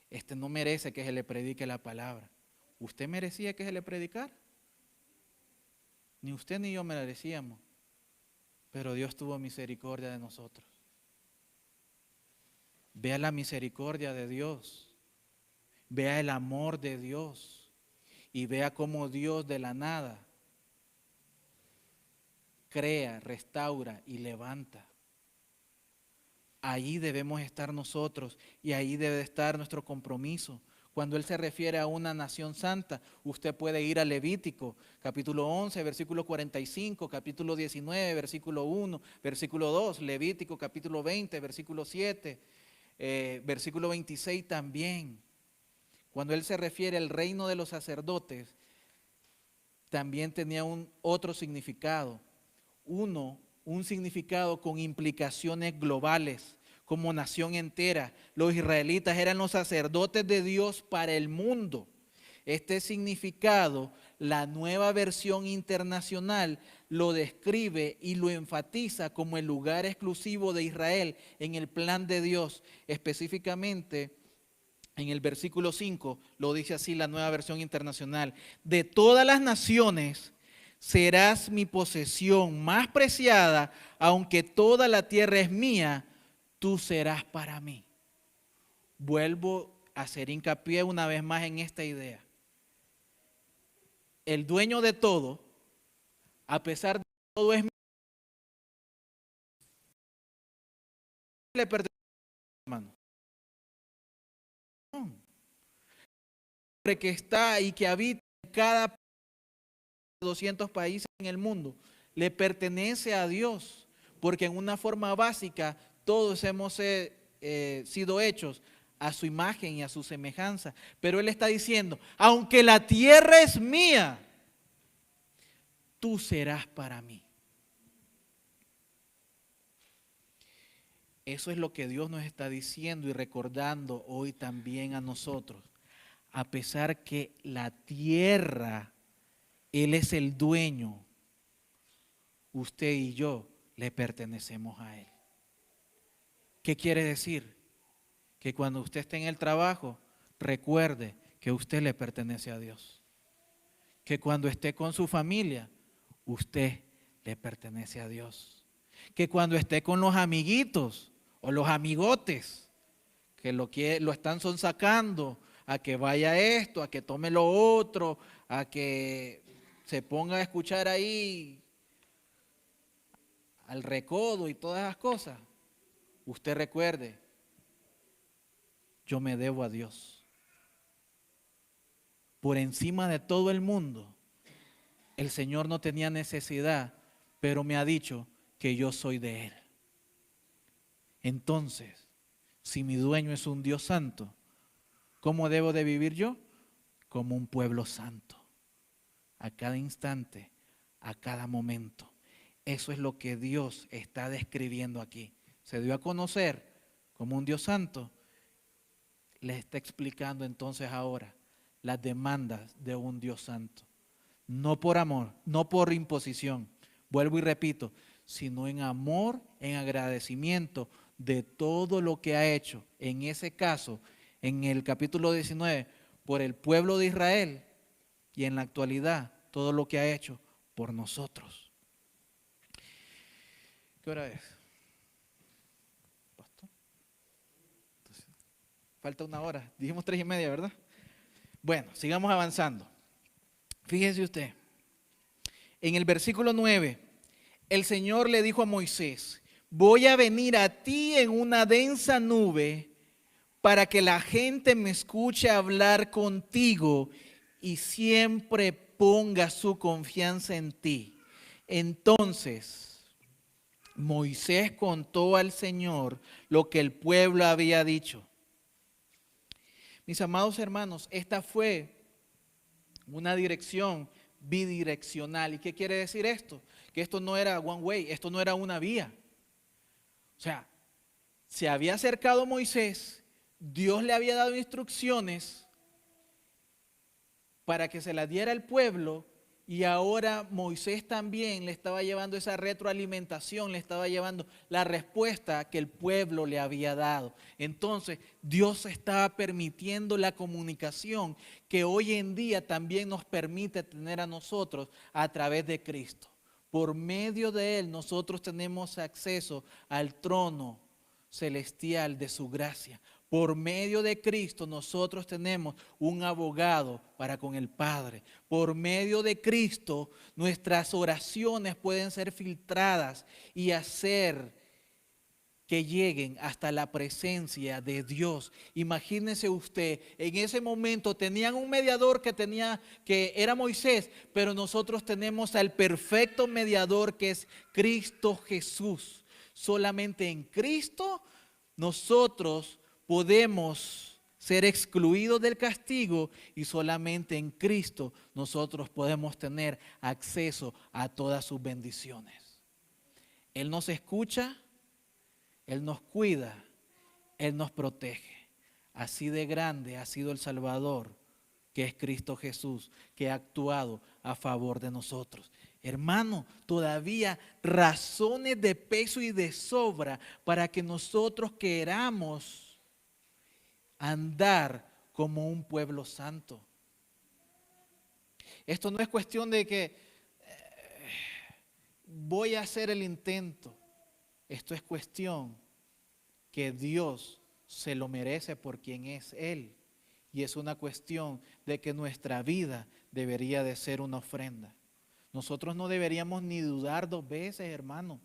este no merece que se le predique la palabra? ¿Usted merecía que se le predicara? Ni usted ni yo merecíamos, pero Dios tuvo misericordia de nosotros. Vea la misericordia de Dios, vea el amor de Dios y vea cómo Dios de la nada crea, restaura y levanta. Ahí debemos estar nosotros y ahí debe estar nuestro compromiso. Cuando Él se refiere a una nación santa, usted puede ir a Levítico, capítulo 11, versículo 45, capítulo 19, versículo 1, versículo 2, Levítico, capítulo 20, versículo 7, versículo 26 también. Cuando Él se refiere al reino de los sacerdotes, también tenía otro significado. Un significado con implicaciones globales, como nación entera. Los israelitas eran los sacerdotes de Dios para el mundo. Este significado, la nueva versión internacional lo describe y lo enfatiza como el lugar exclusivo de Israel en el plan de Dios. Específicamente, en el versículo 5, lo dice así la nueva versión internacional: de todas las naciones serás mi posesión más preciada, aunque toda la tierra es mía, tú serás para mí. Vuelvo a hacer hincapié una vez más en esta idea. El dueño de todo, a pesar de que todo es mío, le pertenece, hermano. Que está y que habita en cada 200 países en el mundo, le pertenece a Dios, porque en una forma básica todos hemos sido hechos a su imagen y a su semejanza. Pero Él está diciendo, aunque la tierra es mía, tú serás para mí. Eso es lo que Dios nos está diciendo y recordando hoy también a nosotros. A pesar que la tierra, Él es el dueño, usted y yo le pertenecemos a Él. ¿Qué quiere decir? Que cuando usted esté en el trabajo, recuerde que usted le pertenece a Dios. Que cuando esté con su familia, usted le pertenece a Dios. Que cuando esté con los amiguitos o los amigotes que lo están sonsacando a que vaya a esto, a que tome lo otro, a que se ponga a escuchar ahí al recodo y todas esas cosas, usted recuerde, yo me debo a Dios. Por encima de todo el mundo, el Señor no tenía necesidad, pero me ha dicho que yo soy de Él. Entonces, si mi dueño es un Dios santo, ¿cómo debo de vivir yo? Como un pueblo santo, a cada instante, a cada momento. Eso es lo que Dios está describiendo aquí. Se dio a conocer como un Dios santo. Les está explicando entonces ahora las demandas de un Dios santo. No por amor, no por imposición, vuelvo y repito, sino en amor, en agradecimiento de todo lo que ha hecho, en ese caso, en el capítulo 19, por el pueblo de Israel y en la actualidad, todo lo que ha hecho por nosotros. ¿Qué hora es? ¿Pastor? Entonces, falta una hora, dijimos 3:30, ¿verdad? Bueno, sigamos avanzando. Fíjese usted, en el versículo 9, el Señor le dijo a Moisés, voy a venir a ti en una densa nube para que la gente me escuche hablar contigo y siempre ponga su confianza en ti. Entonces, Moisés contó al Señor lo que el pueblo había dicho. Mis amados hermanos, esta fue una dirección bidireccional. ¿Y qué quiere decir esto? Que esto no era one way, esto no era una vía. O sea, se había acercado Moisés, Dios le había dado instrucciones para que se las diera al pueblo y ahora Moisés también le estaba llevando esa retroalimentación, le estaba llevando la respuesta que el pueblo le había dado. Entonces, Dios estaba permitiendo la comunicación que hoy en día también nos permite tener a nosotros a través de Cristo. Por medio de Él nosotros tenemos acceso al trono celestial de su gracia. Por medio de Cristo nosotros tenemos un abogado para con el Padre. Por medio de Cristo nuestras oraciones pueden ser filtradas y hacer que lleguen hasta la presencia de Dios. Imagínese usted, en ese momento tenían un mediador que era Moisés, pero nosotros tenemos al perfecto mediador que es Cristo Jesús. Solamente en Cristo nosotros podemos ser excluidos del castigo y solamente en Cristo nosotros podemos tener acceso a todas sus bendiciones. Él nos escucha, Él nos cuida, Él nos protege. Así de grande ha sido el Salvador, que es Cristo Jesús, que ha actuado a favor de nosotros. Hermano, todavía razones de peso y de sobra para que nosotros queramos andar como un pueblo santo. Esto no es cuestión de que voy a hacer el intento. Esto es cuestión que Dios se lo merece por quien es Él. Y es una cuestión de que nuestra vida debería de ser una ofrenda. Nosotros no deberíamos ni dudar 2 veces, hermano.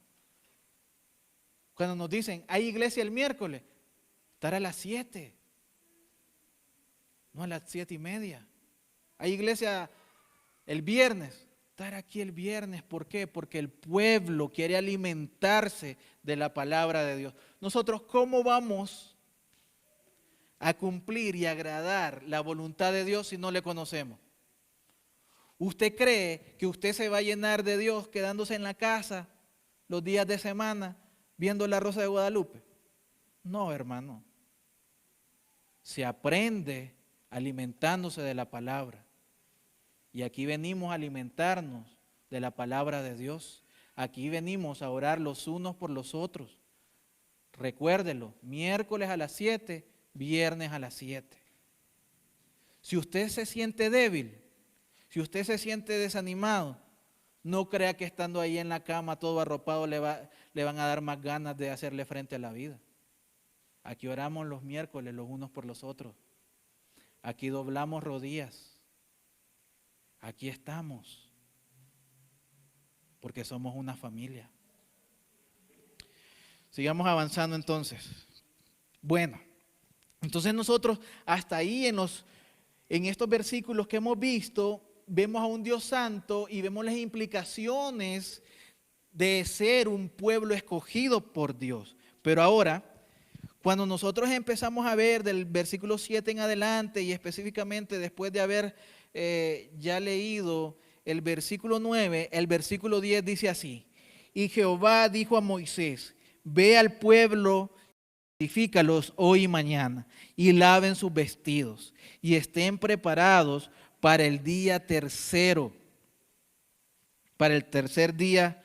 Cuando nos dicen, hay iglesia el miércoles, estar a las 7, no a las 7:30. Hay iglesia el viernes, estar aquí el viernes. ¿Por qué? Porque el pueblo quiere alimentarse de la palabra de Dios. Nosotros, ¿cómo vamos a cumplir y agradar la voluntad de Dios si no le conocemos? ¿Usted cree que usted se va a llenar de Dios quedándose en la casa los días de semana viendo la Rosa de Guadalupe? No, hermano. Se aprende alimentándose de la palabra. Y aquí venimos a alimentarnos de la palabra de Dios, Aquí venimos a orar los unos por los otros. Recuérdelo, miércoles a las 7, viernes a las 7. Si usted se siente débil, si usted se siente desanimado, no crea que estando ahí en la cama todo arropado le van a dar más ganas de hacerle frente a la vida. Aquí oramos los miércoles los unos por los otros. Aquí doblamos rodillas. Aquí estamos. Porque somos una familia. Sigamos avanzando entonces. Bueno, entonces nosotros hasta ahí en estos versículos que hemos visto, vemos a un Dios santo y vemos las implicaciones de ser un pueblo escogido por Dios. Pero ahora, cuando nosotros empezamos a ver del versículo 7 en adelante y específicamente después de haber ya leído el versículo 9, el versículo 10 dice así: y Jehová dijo a Moisés, ve al pueblo, santifícalos hoy y mañana, y laven sus vestidos, y estén preparados para el día tercero, para el tercer día,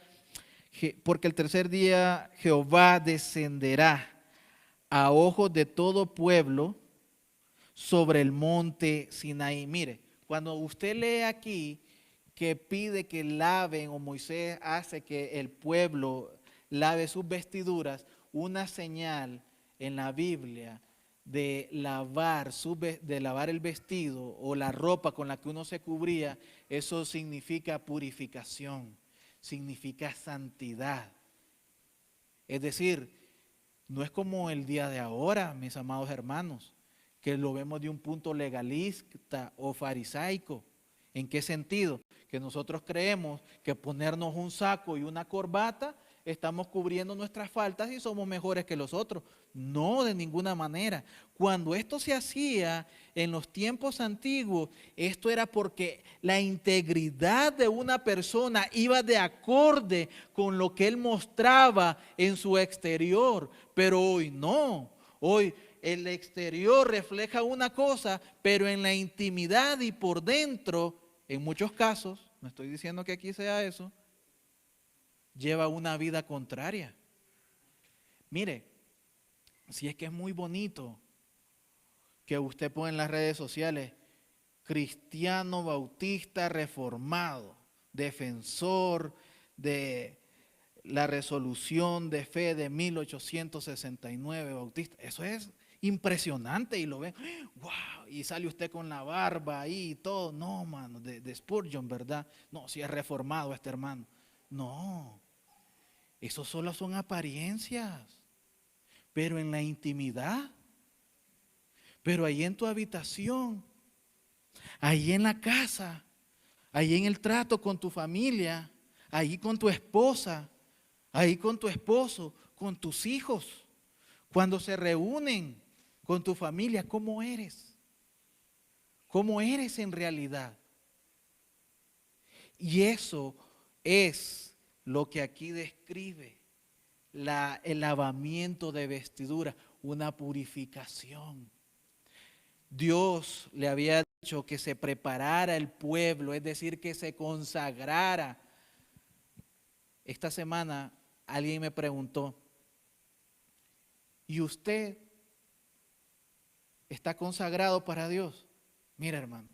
porque el tercer día Jehová descenderá a ojos de todo pueblo sobre el monte Sinaí. Mire, cuando usted lee aquí que pide que laven, o Moisés hace que el pueblo lave sus vestiduras, una señal en la Biblia de lavar el vestido o la ropa con la que uno se cubría, eso significa purificación, significa santidad. Es decir, no es como el día de ahora, mis amados hermanos, que lo vemos de un punto legalista o farisaico. ¿En qué sentido? Que nosotros creemos que ponernos un saco y una corbata estamos cubriendo nuestras faltas y somos mejores que los otros. No, de ninguna manera. Cuando esto se hacía en los tiempos antiguos, esto era porque la integridad de una persona iba de acorde con lo que él mostraba en su exterior. Pero hoy no. Hoy el exterior refleja una cosa, pero en la intimidad y por dentro, en muchos casos, no estoy diciendo que aquí sea eso, lleva una vida contraria. Mire, si es que es muy bonito que usted pone en las redes sociales, cristiano bautista reformado, defensor de la resolución de fe de 1869 bautista. Eso es impresionante y lo ven, wow, y sale usted con la barba ahí y todo. No, mano, de Spurgeon, ¿verdad? No, si es reformado este hermano. No, eso solo son apariencias, pero en la intimidad, pero ahí en tu habitación, ahí en la casa, ahí en el trato con tu familia, ahí con tu esposa, ahí con tu esposo, con tus hijos, cuando se reúnen con tu familia, ¿cómo eres? ¿Cómo eres en realidad? Y eso es lo que aquí describe el lavamiento de vestidura, una purificación. Dios le había dicho que se preparara el pueblo, es decir, que se consagrara. Esta semana alguien me preguntó, ¿y usted está consagrado para Dios? Mira, hermano,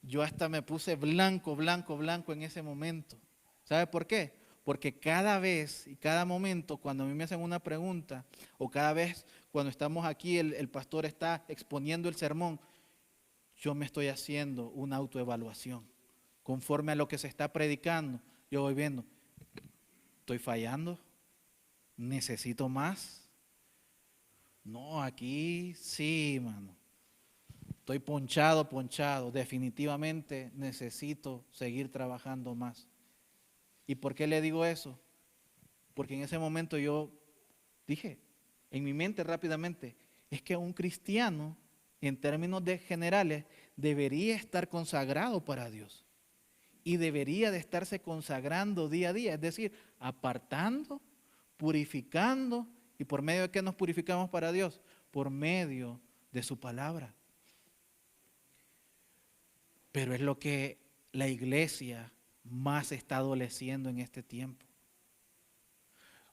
yo hasta me puse blanco en ese momento. ¿Sabe por qué? Porque cada vez y cada momento cuando a mí me hacen una pregunta, o cada vez cuando estamos aquí, el pastor está exponiendo el sermón, yo me estoy haciendo una autoevaluación. Conforme a lo que se está predicando, yo voy viendo, ¿estoy fallando? ¿Necesito más? No, aquí sí, mano. Estoy ponchado. Definitivamente necesito seguir trabajando más. ¿Y por qué le digo eso? Porque en ese momento yo dije, en mi mente rápidamente, es que un cristiano, en términos generales, debería estar consagrado para Dios. Y debería de estarse consagrando día a día, es decir, apartando, purificando. ¿Y por medio de qué nos purificamos para Dios? Por medio de su palabra. Pero es lo que la iglesia más está adoleciendo en este tiempo.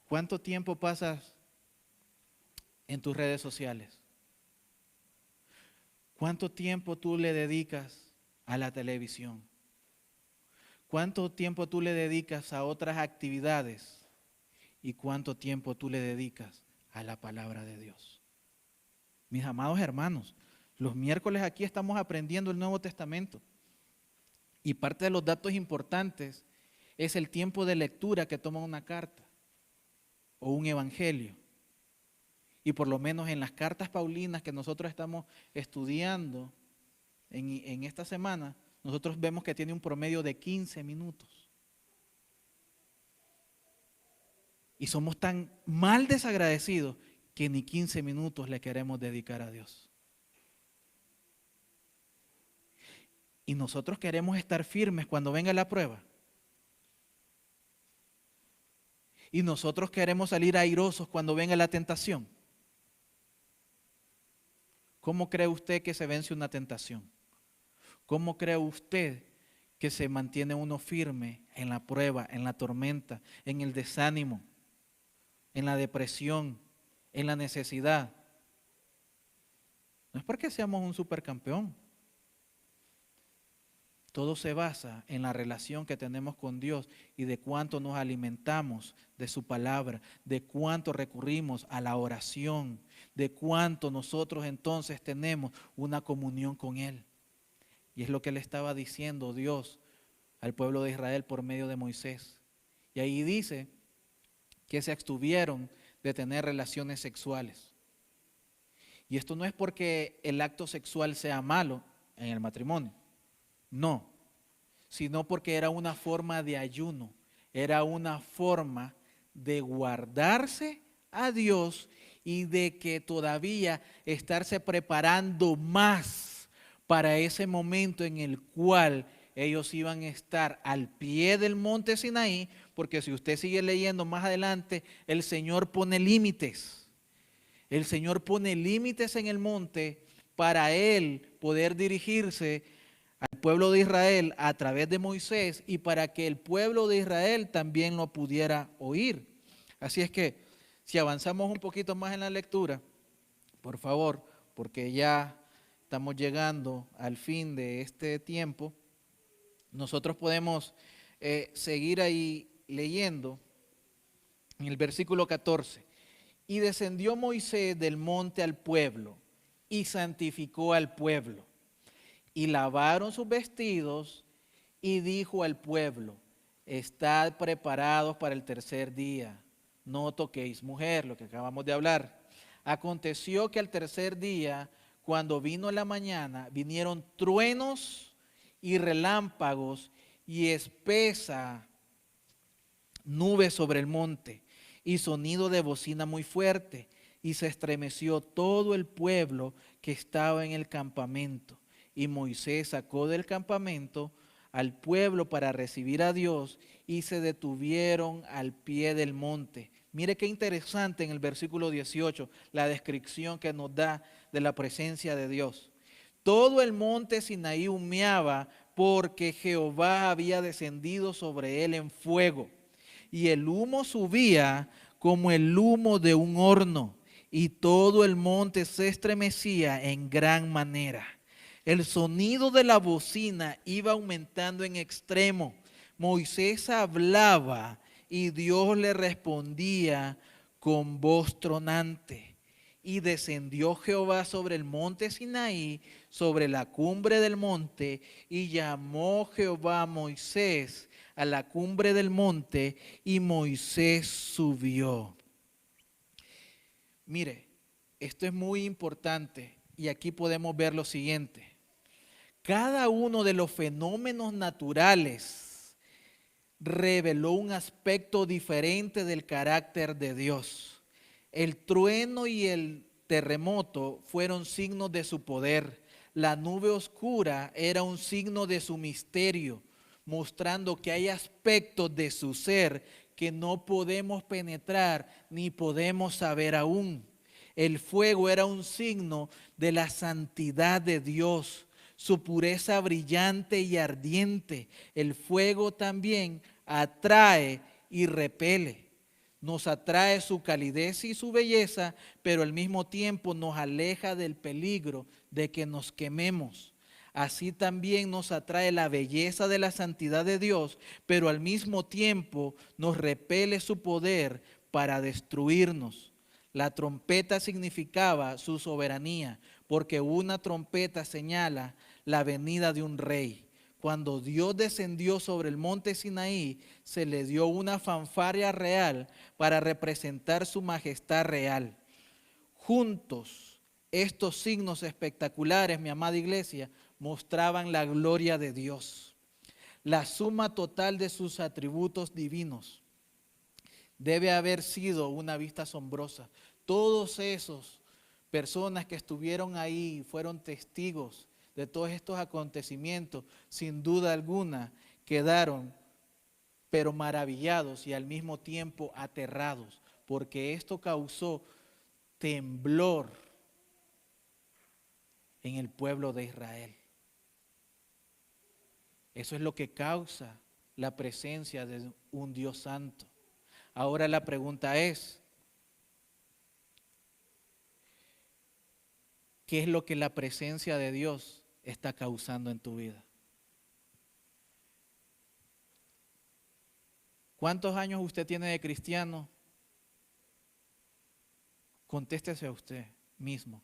¿Cuánto tiempo pasas en tus redes sociales? ¿Cuánto tiempo tú le dedicas a la televisión? ¿Cuánto tiempo tú le dedicas a otras actividades? ¿Y cuánto tiempo tú le dedicas a la palabra de Dios? Mis amados hermanos, los miércoles aquí estamos aprendiendo el Nuevo Testamento. Y parte de los datos importantes es el tiempo de lectura que toma una carta o un evangelio. Y por lo menos en las cartas paulinas que nosotros estamos estudiando en esta semana, nosotros vemos que tiene un promedio de 15 minutos. Y somos tan mal desagradecidos que ni 15 minutos le queremos dedicar a Dios. Y nosotros queremos estar firmes cuando venga la prueba. Y nosotros queremos salir airosos cuando venga la tentación. ¿Cómo cree usted que se vence una tentación? ¿Cómo cree usted que se mantiene uno firme en la prueba, en la tormenta, en el desánimo, en la depresión, en la necesidad? No es porque seamos un supercampeón. Todo se basa en la relación que tenemos con Dios y de cuánto nos alimentamos de su palabra, de cuánto recurrimos a la oración, de cuánto nosotros entonces tenemos una comunión con Él. Y es lo que le estaba diciendo Dios al pueblo de Israel por medio de Moisés. Y ahí dice que se abstuvieron de tener relaciones sexuales. Y esto no es porque el acto sexual sea malo en el matrimonio. No, sino porque era una forma de ayuno, era una forma de guardarse a Dios y de que todavía estarse preparando más para ese momento en el cual ellos iban a estar al pie del monte Sinaí, porque si usted sigue leyendo más adelante, el Señor pone límites. El Señor pone límites en el monte para Él poder dirigirse al pueblo de Israel a través de Moisés y para que el pueblo de Israel también lo pudiera oír. Así es que si avanzamos un poquito más en la lectura, por favor, porque ya estamos llegando al fin de este tiempo, nosotros podemos seguir ahí leyendo en el versículo 14. Y descendió Moisés del monte al pueblo y santificó al pueblo. Y lavaron sus vestidos y dijo al pueblo: estad preparados para el tercer día, no toquéis mujer, lo que acabamos de hablar. Aconteció que al tercer día, cuando vino la mañana, vinieron truenos y relámpagos y espesa nube sobre el monte y sonido de bocina muy fuerte, y se estremeció todo el pueblo que estaba en el campamento. Y Moisés sacó del campamento al pueblo para recibir a Dios y se detuvieron al pie del monte. Mire qué interesante en el versículo 18 la descripción que nos da de la presencia de Dios. Todo el monte Sinaí humeaba porque Jehová había descendido sobre él en fuego, y el humo subía como el humo de un horno, y todo el monte se estremecía en gran manera. El sonido de la bocina iba aumentando en extremo. Moisés hablaba y Dios le respondía con voz tronante. Y descendió Jehová sobre el monte Sinaí, sobre la cumbre del monte, y llamó Jehová a Moisés a la cumbre del monte, y Moisés subió. Mire, esto es muy importante, y aquí podemos ver lo siguiente. Cada uno de los fenómenos naturales reveló un aspecto diferente del carácter de Dios. El trueno y el terremoto fueron signos de su poder. La nube oscura era un signo de su misterio, mostrando que hay aspectos de su ser que no podemos penetrar ni podemos saber aún. El fuego era un signo de la santidad de Dios. su pureza brillante y ardiente. El fuego también atrae y repele. Nos atrae su calidez y su belleza, pero al mismo tiempo nos aleja del peligro de que nos quememos. Así también nos atrae la belleza de la santidad de Dios, pero al mismo tiempo nos repele su poder para destruirnos. La trompeta significaba su soberanía, porque una trompeta señala la venida de un rey. Cuando Dios descendió sobre el monte Sinaí, se le dio una fanfarria real para representar su majestad real. Juntos, estos signos espectaculares, mi amada iglesia, mostraban la gloria de Dios, la suma total de sus atributos divinos. Debe haber sido una vista asombrosa. Todos esos personas que estuvieron ahí fueron testigos de todos estos acontecimientos, sin duda alguna quedaron pero maravillados y al mismo tiempo aterrados, porque esto causó temblor en el pueblo de Israel. Eso es lo que causa la presencia de un Dios santo. Ahora la pregunta es, ¿qué es lo que la presencia de Dios está causando en tu vida? ¿Cuántos años usted tiene de cristiano? Contéstese a usted mismo.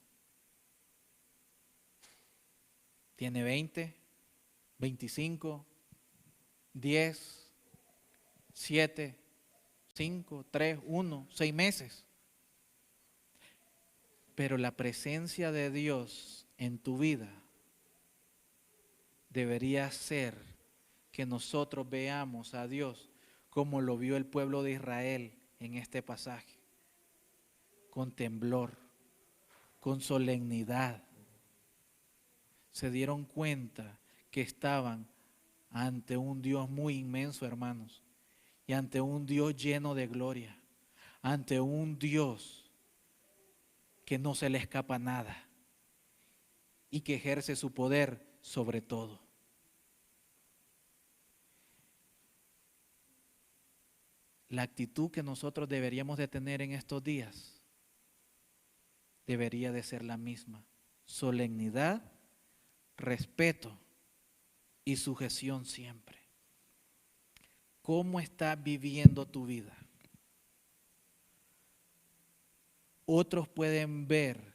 ¿Tiene 20, 25, 10, 7, 5, 3, 1, 6 meses? Pero la presencia de Dios en tu vida debería ser que nosotros veamos a Dios como lo vio el pueblo de Israel en este pasaje, con temblor, con solemnidad. Se dieron cuenta que estaban ante un Dios muy inmenso, hermanos, y ante un Dios lleno de gloria, ante un Dios que no se le escapa nada y que ejerce su poder sobre todo. La actitud que nosotros deberíamos de tener en estos días debería de ser la misma: solemnidad, respeto y sujeción siempre. ¿Cómo estás viviendo tu vida? Otros pueden ver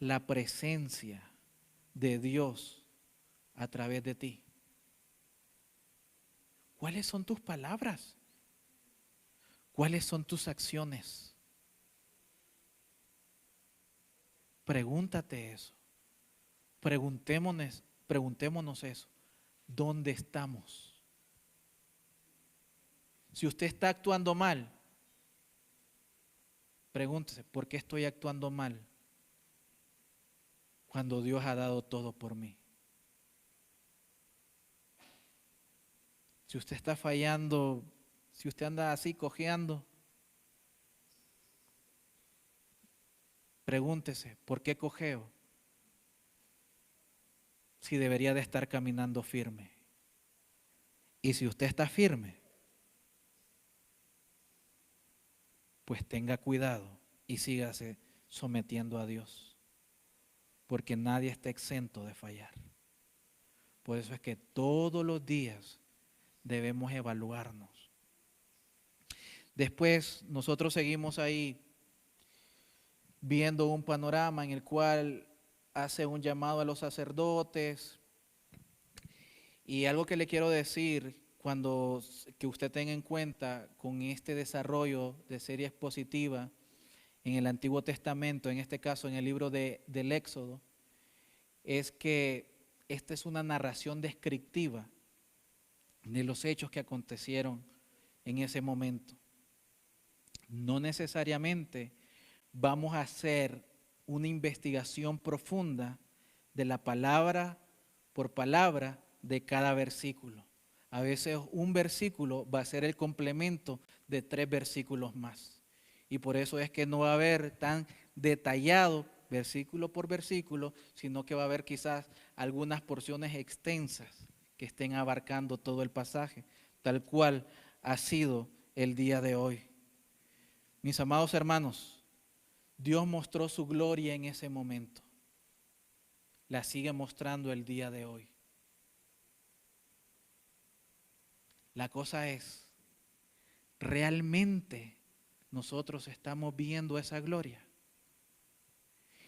la presencia de Dios a través de ti. ¿Cuáles son tus palabras? ¿Cuáles son tus acciones? Pregúntate eso. Preguntémonos eso. ¿Dónde estamos? Si usted está actuando mal, pregúntese, ¿por qué estoy actuando mal cuando Dios ha dado todo por mí? Si usted está fallando, si usted anda así cojeando, pregúntese, ¿por qué cojeo? Si debería de estar caminando firme. Y si usted está firme, pues tenga cuidado y sígase sometiendo a Dios, porque nadie está exento de fallar. Por eso es que todos los días debemos evaluarnos. Después nosotros seguimos ahí viendo un panorama en el cual hace un llamado a los sacerdotes. Y algo que le quiero decir, que usted tenga en cuenta con este desarrollo de serie expositiva en el Antiguo Testamento, en este caso en el libro del Éxodo, es que esta es una narración descriptiva de los hechos que acontecieron en ese momento. No necesariamente vamos a hacer una investigación profunda de la palabra por palabra de cada versículo. A veces un versículo va a ser el complemento de 3 versículos más. Y por eso es que no va a haber tan detallado versículo por versículo, sino que va a haber quizás algunas porciones extensas que estén abarcando todo el pasaje, tal cual ha sido el día de hoy. Mis amados hermanos, Dios mostró su gloria en ese momento. La sigue mostrando el día de hoy. La cosa es, ¿realmente nosotros estamos viendo esa gloria?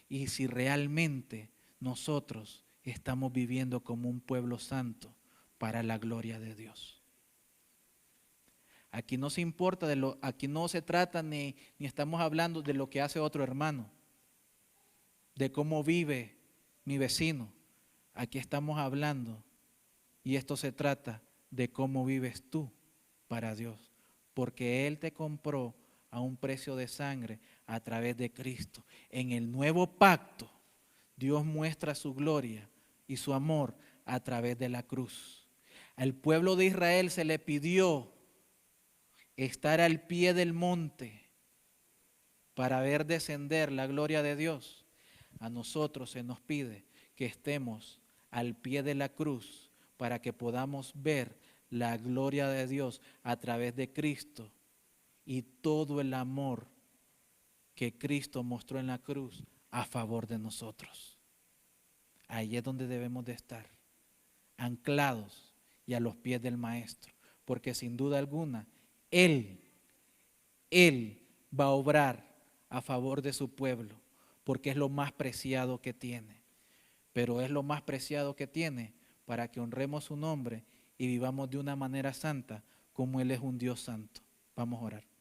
Y si realmente nosotros estamos viviendo como un pueblo santo para la gloria de Dios. Aquí no se importa aquí no se trata ni estamos hablando de lo que hace otro hermano, de cómo vive mi vecino. Aquí estamos hablando, y esto se trata de cómo vives tú para Dios, porque Él te compró a un precio de sangre a través de Cristo. En el nuevo pacto, Dios muestra su gloria y su amor a través de la cruz. Al pueblo de Israel se le pidió estar al pie del monte para ver descender la gloria de Dios. A nosotros se nos pide que estemos al pie de la cruz para que podamos ver la gloria de Dios a través de Cristo y todo el amor que Cristo mostró en la cruz a favor de nosotros. Ahí es donde debemos de estar, anclados y a los pies del Maestro, porque sin duda alguna, Él va a obrar a favor de su pueblo, porque es lo más preciado que tiene. Pero es lo más preciado que tiene para que honremos su nombre y vivamos de una manera santa, como Él es un Dios santo. Vamos a orar.